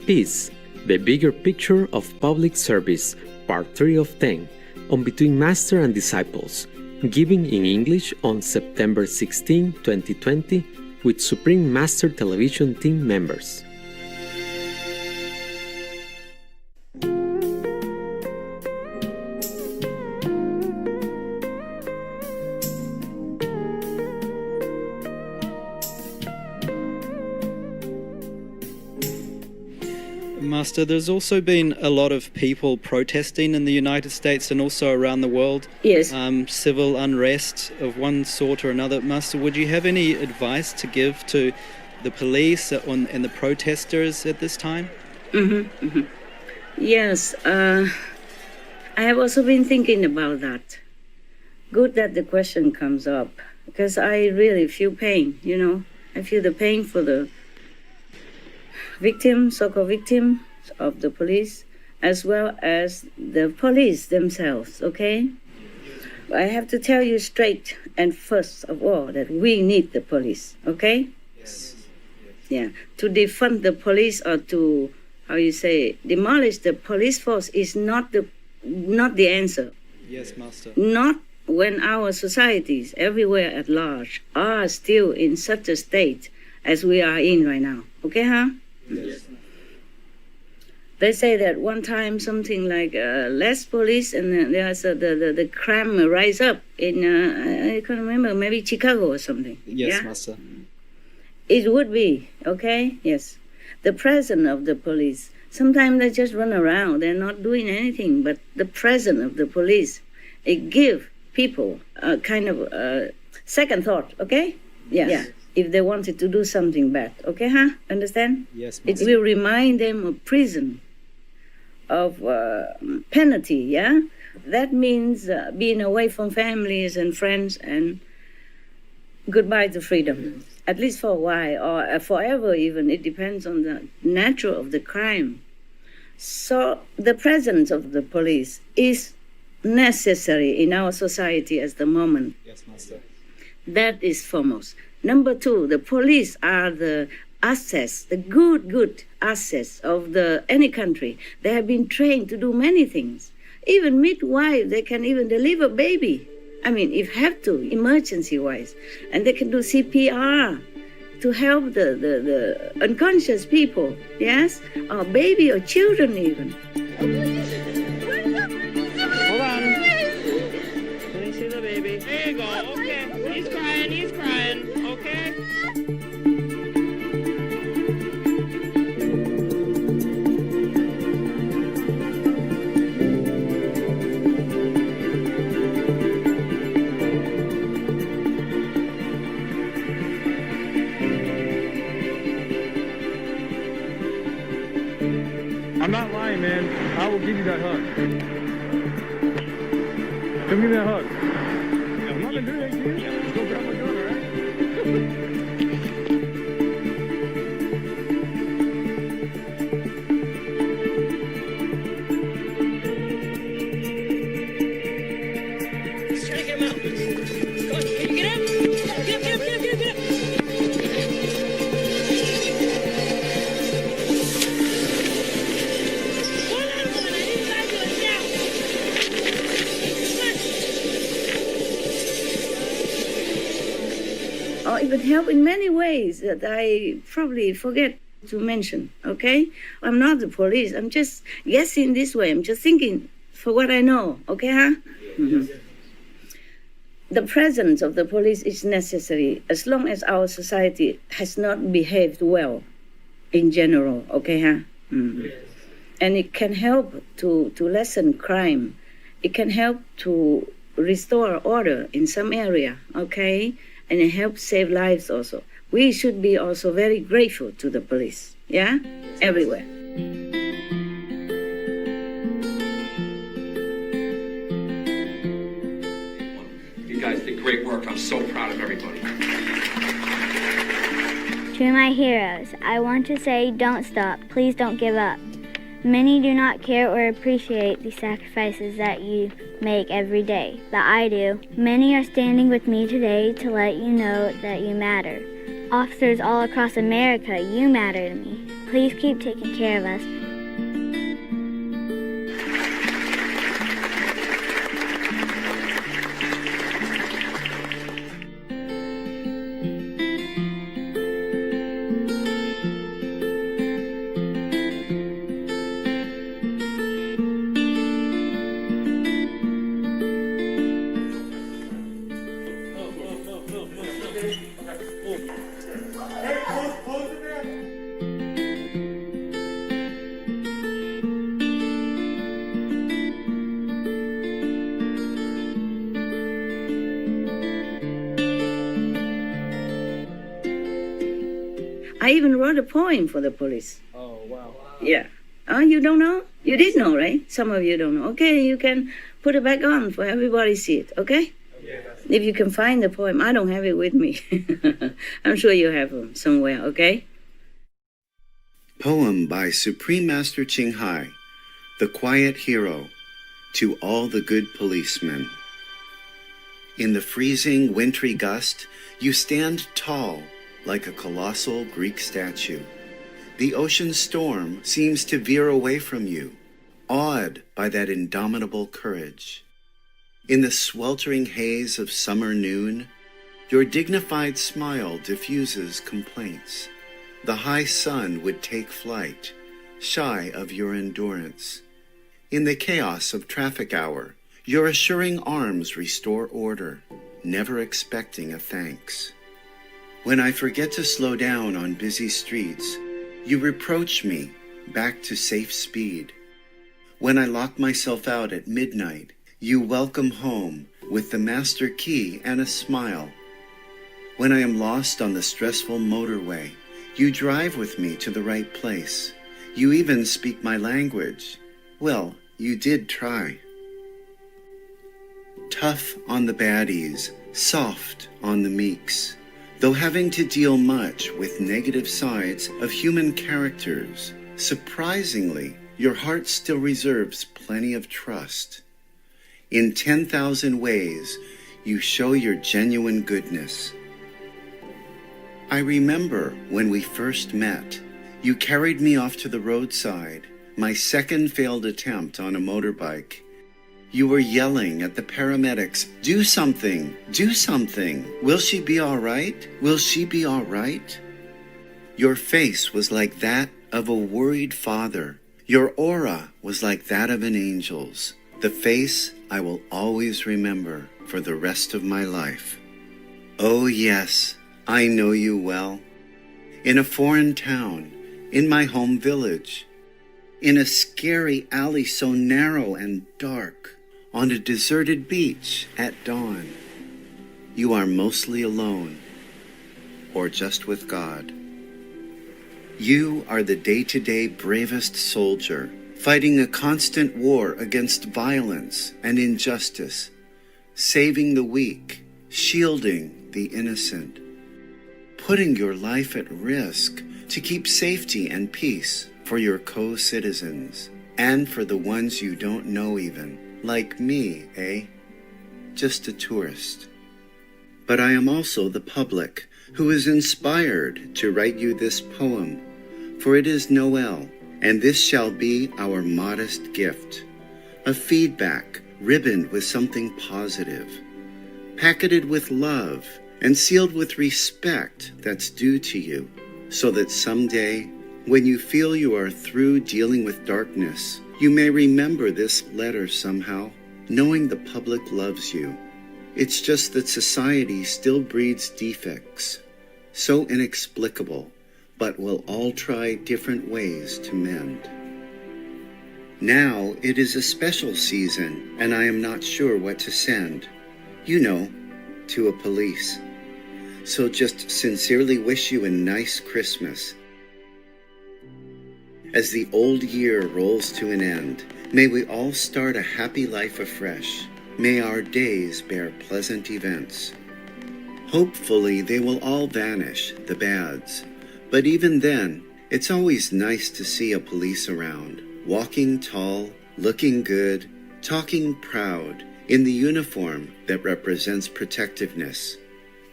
Peace, the bigger picture of public service, part 3 of 10, on Between Master and Disciples, given in English on September 16, 2020, with Supreme Master Television team members. Master, there's also been a lot of people protesting in the United States and also around the world. Yes. Civil unrest of one sort or another. Master, would you have any advice to give to the police and the protesters at this time? Yes, I have also been thinking about that. Good that the question comes up, because I really feel pain, I feel the pain for the victims, so-called victims of the police, as well as the police themselves, okay? I have to tell you straight and first of all that we need the police, okay? Yes. Yeah, to defund the police or to, demolish the police force is not the answer. Yes, Master. Not when our societies everywhere at large are still in such a state as we are in right now, okay, huh? Yes. They say that one time something like less police and there's the crime rise up in, I can't remember, maybe Chicago or something. Yes, yeah? Master. It would be, okay? Yes. The presence of the police, sometimes they just run around, they're not doing anything, but the presence of the police, it gives people a kind of second thought, okay? Yes. Yeah. If they wanted to do something bad, okay, huh? Understand? Yes, Master. It will remind them of prison, of penalty, yeah? That means being away from families and friends and goodbye to freedom, at least for a while or forever even. It depends on the nature of the crime. So the presence of the police is necessary in our society at the moment. Yes, Master. That is foremost. Number two, the police are the assets, the good assets of any country. They have been trained to do many things. Even midwife, they can even deliver baby. I mean, if have to, emergency-wise. And they can do CPR to help the unconscious people, yes? Or baby or children even. Hold on. Let me see the baby. There you go. Okay. He's crying. Okay. I'm not lying, man. I will give you that hug. Give me that hug. I'm not gonna do that to you. Just go grab my gun, all right? He's trying to get him out. Come on, can you get up? Get up. Or even help in many ways that I probably forget to mention, okay? I'm not the police. I'm just guessing this way. I'm just thinking for what I know, okay, huh? Mm-hmm. The presence of the police is necessary as long as our society has not behaved well in general, okay, huh? Mm-hmm. And it can help to lessen crime. It can help to restore order in some area, okay? And it helps save lives also. We should be also very grateful to the police, yeah? Everywhere. You guys did great work. I'm so proud of everybody. To my heroes, I want to say don't stop. Please don't give up. Many do not care or appreciate the sacrifices that you make every day, but I do. Many are standing with me today to let you know that you matter. Officers all across America, you matter to me. Please keep taking care of us. I even wrote a poem for the police. Oh, wow. Yeah. Oh, you don't know? You did know, right? Some of you don't know. Okay, you can put it back on for everybody to see it, okay? If you can find the poem. I don't have it with me. I'm sure you have them somewhere, okay? Poem by Supreme Master Ching Hai, The Quiet Hero, to all the good policemen. In the freezing, wintry gust, you stand tall like a colossal Greek statue. The ocean storm seems to veer away from you, awed by that indomitable courage. In the sweltering haze of summer noon, your dignified smile diffuses complaints. The high sun would take flight, shy of your endurance. In the chaos of traffic hour, your assuring arms restore order, never expecting a thanks. When I forget to slow down on busy streets, you reproach me back to safe speed. When I lock myself out at midnight, you welcome home with the master key and a smile. When I am lost on the stressful motorway, you drive with me to the right place. You even speak my language. Well, you did try. Tough on the baddies, soft on the meeks. Though having to deal much with negative sides of human characters, surprisingly, your heart still reserves plenty of trust. In 10,000 ways, you show your genuine goodness. I remember when we first met, you carried me off to the roadside, my second failed attempt on a motorbike. You were yelling at the paramedics, "Do something, do something. Will she be all right? Will she be all right?" Your face was like that of a worried father. Your aura was like that of an angel's. The face I will always remember for the rest of my life. Oh yes, I know you well. In a foreign town, in my home village, in a scary alley so narrow and dark, on a deserted beach at dawn. You are mostly alone, or just with God. You are the day-to-day bravest soldier, fighting a constant war against violence and injustice, saving the weak, shielding the innocent, putting your life at risk to keep safety and peace for your co-citizens and for the ones you don't know even. Like me, eh? Just a tourist. But I am also the public who is inspired to write you this poem, for it is Noel, and this shall be our modest gift, a feedback ribboned with something positive, packeted with love and sealed with respect that's due to you, so that someday, when you feel you are through dealing with darkness, you may remember this letter somehow, knowing the public loves you. It's just that society still breeds defects, so inexplicable, but we'll all try different ways to mend. Now it is a special season, and I am not sure what to send. You know, to a police. So just sincerely wish you a nice Christmas. As the old year rolls to an end, may we all start a happy life afresh. May our days bear pleasant events. Hopefully they will all vanish, the bads. But even then, it's always nice to see a police around, walking tall, looking good, talking proud, in the uniform that represents protectiveness.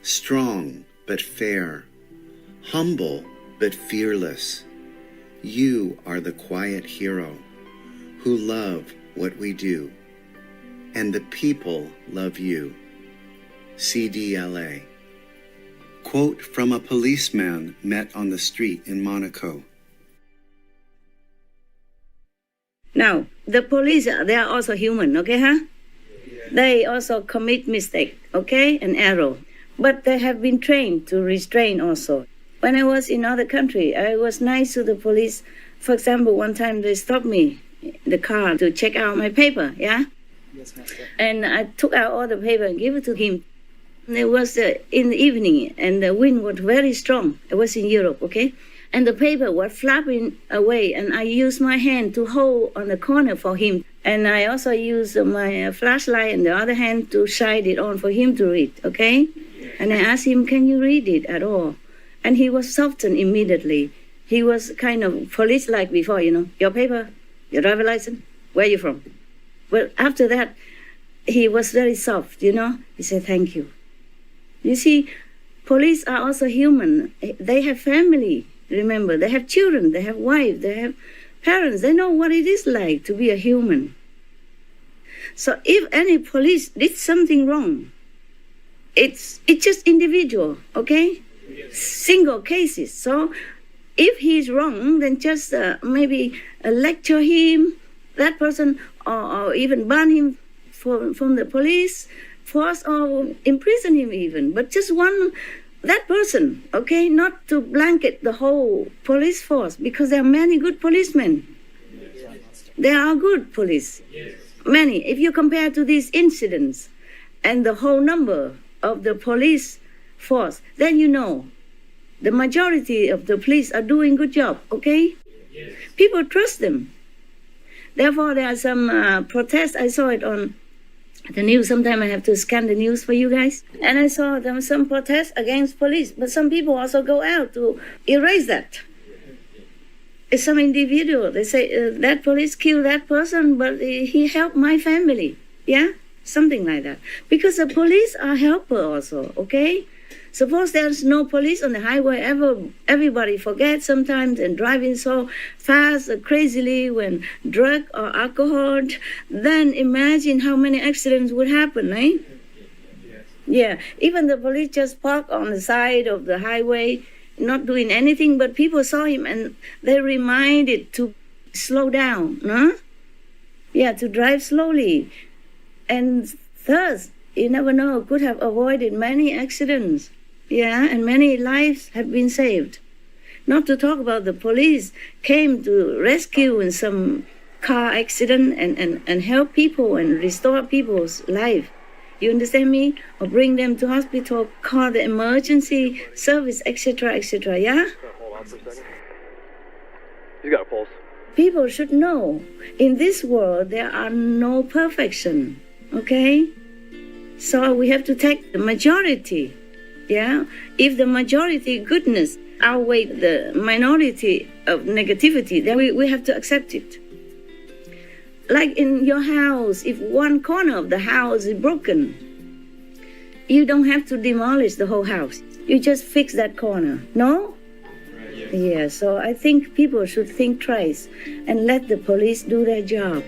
Strong but fair, humble but fearless. You are the quiet hero who love what we do, and the people love you. CDLA. Quote from a policeman met on the street in Monaco. Now, the police, they are also human, okay, huh? They also commit mistake, okay, and error. But they have been trained to restrain also. When I was in other country, I was nice to the police. For example, one time they stopped me in the car to check out my paper, yeah? Yes, Master. And I took out all the paper and gave it to him. It was in the evening, and the wind was very strong. I was in Europe, okay? And the paper was flapping away, and I used my hand to hold on the corner for him. And I also used my flashlight in the other hand to shine it on for him to read, okay? And I asked him, can you read it at all? And he was softened immediately. He was kind of police-like before, you know. Your paper, your driver license, where are you from? Well, after that, he was very soft, you know. He said, thank you. You see, police are also human. They have family, remember. They have children, they have wife, they have parents. They know what it is like to be a human. So if any police did something wrong, it's just individual, okay? Single cases. So if he's wrong, then just maybe lecture him, that person, or even ban him from the police force, or imprison him even. But just that person, okay? Not to blanket the whole police force, because there are many good policemen. There are good police. Many. If you compare to these incidents and the whole number of the police force, then you know the majority of the police are doing good job, okay? People trust them. Therefore, there are some protests. I saw it on the news. Sometimes I have to scan the news for you guys. And I saw some protests against police. But some people also go out to erase that. It's some individual. They say, that police killed that person, but he helped my family. Yeah? Something like that. Because the police are helper also, okay? Suppose there's no police on the highway, everybody forgets sometimes and driving so fast, crazily, when drug or alcohol, then imagine how many accidents would happen, eh? Yeah, even the police just park on the side of the highway, not doing anything, but people saw him and they reminded to slow down, no? Yeah, to drive slowly. And thus, you never know, could have avoided many accidents. Yeah, and many lives have been saved. Not to talk about the police came to rescue in some car accident and help people and restore people's life. You understand me? Or bring them to hospital, call the emergency service, etc., etc., yeah? Hold on for a second. You got a pulse. People should know, in this world, there are no perfection, okay? So we have to take the majority. Yeah, if the majority goodness outweigh the minority of negativity, then we have to accept it. Like in your house, if one corner of the house is broken, you don't have to demolish the whole house. You just fix that corner, no? Yeah, so I think people should think twice and let the police do their job.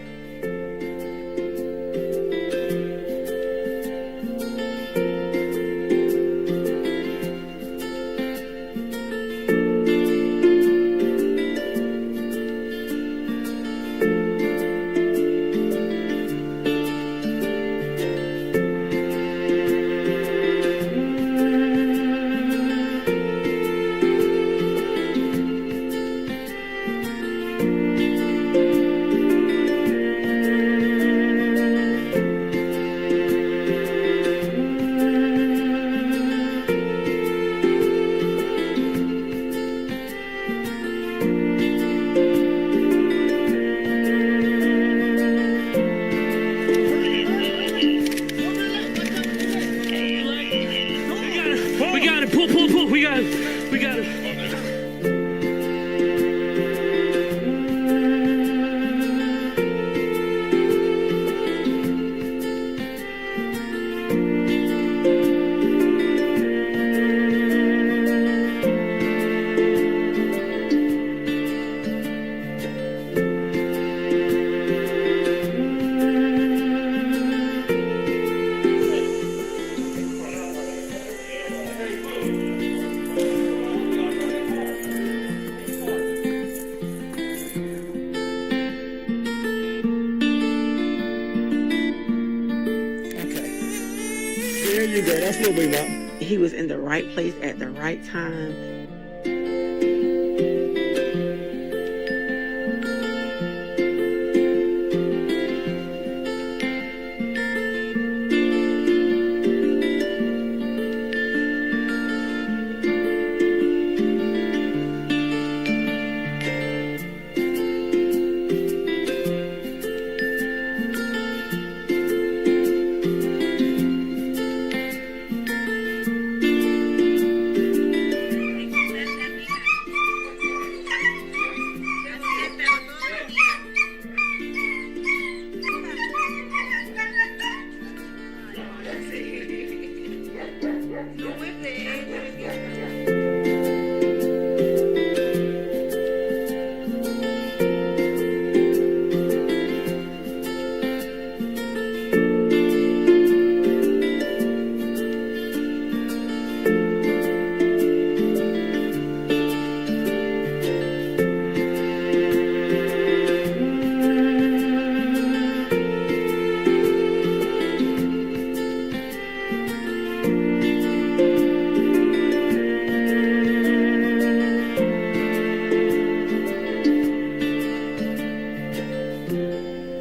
at that. That's Lil Bebop. He was in the right place at the right time.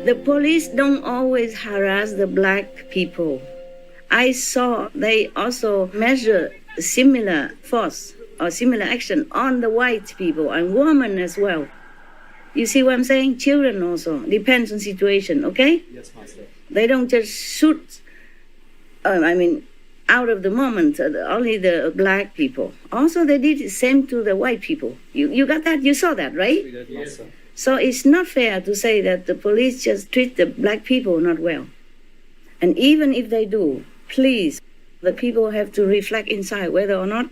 The police don't always harass the black people. I saw they also measure similar force or similar action on the white people and women as well. You see what I'm saying? Children also. Depends on situation, okay? Yes, Master. They don't just shoot, out of the moment, only the black people. Also, they did the same to the white people. You got that? You saw that, right? We did, Master. So it's not fair to say that the police just treat the black people not well. And even if they do, please, the people have to reflect inside whether or not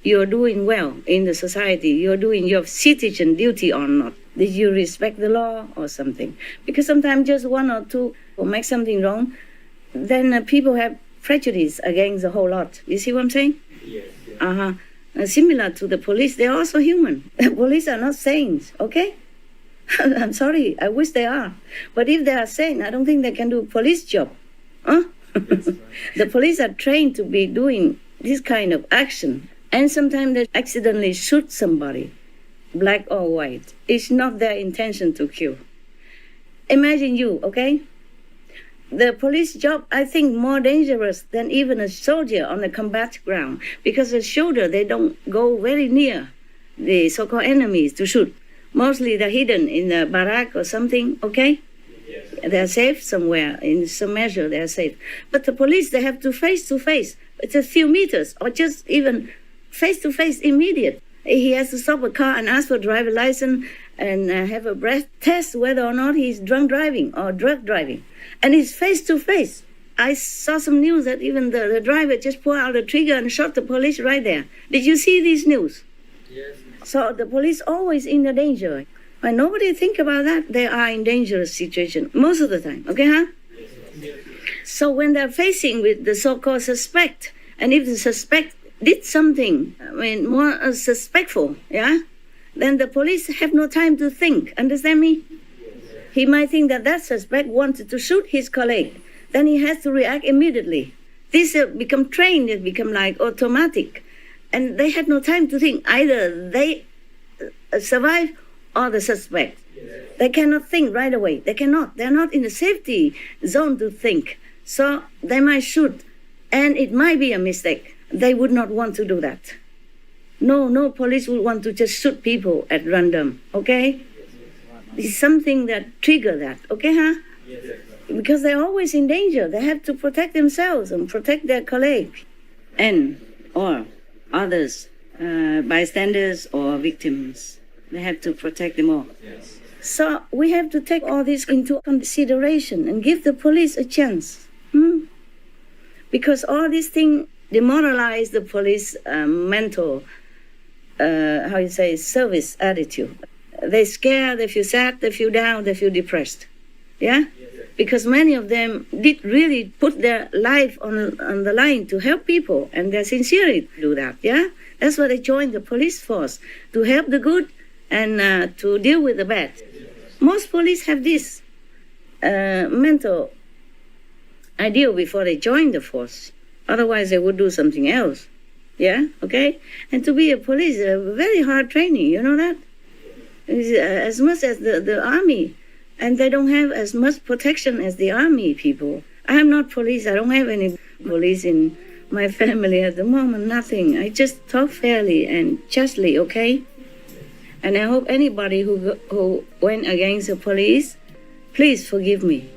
you're doing well in the society, you're doing your citizen duty or not. Did you respect the law or something? Because sometimes just one or two will make something wrong, then people have prejudice against the whole lot. You see what I'm saying? Yes. Similar to the police, they're also human. The police are not saints, okay? I'm sorry, I wish they are. But if they are sane, I don't think they can do a police job. Huh? Yes, right. The police are trained to be doing this kind of action. And sometimes they accidentally shoot somebody, black or white. It's not their intention to kill. Imagine you, okay? The police job, I think, more dangerous than even a soldier on the combat ground. Because a soldier, they don't go very near the so-called enemies to shoot. Mostly they're hidden in the barrack or something, okay? Yes. They're safe somewhere, in some measure they're safe. But the police, they have to face. It's a few meters, or just even face-to-face immediate. He has to stop a car and ask for a driver license and have a breath test whether or not he's drunk driving or drug driving. And it's face-to-face. I saw some news that even the driver just pulled out the trigger and shot the police right there. Did you see these news? Yes. So the police always in the danger. When nobody think about that, they are in dangerous situation most of the time. Okay, huh? Yes. So when they're facing with the so-called suspect, and if the suspect did something, more suspectful, yeah, then the police have no time to think. Understand me? He might think that suspect wanted to shoot his colleague. Then he has to react immediately. This become trained, it become like automatic. And they had no time to think. Either they survive or the suspect. Yes. They cannot think right away. They cannot. They're not in a safety zone to think. So they might shoot. And it might be a mistake. They would not want to do that. No police would want to just shoot people at random. Okay? It's something that trigger that. Okay, huh? Yes. Because they're always in danger. They have to protect themselves and protect their colleague. Or others, bystanders or victims. They have to protect them all. Yes. So we have to take all this into consideration and give the police a chance. Because all these things demoralize the police mental, service attitude. They scare, they feel sad, they feel down, they feel depressed. Yeah? Because many of them did really put their life on the line to help people, and they sincerely do that, yeah? That's why they joined the police force, to help the good and to deal with the bad. Most police have this mental ideal before they join the force. Otherwise, they would do something else. Yeah, okay? And to be a police is a very hard training, you know that? It's as much as the army. And they don't have as much protection as the army people. I am not police. I don't have any police in my family at the moment, nothing. I just talk fairly and justly, okay? And I hope anybody who went against the police, please forgive me.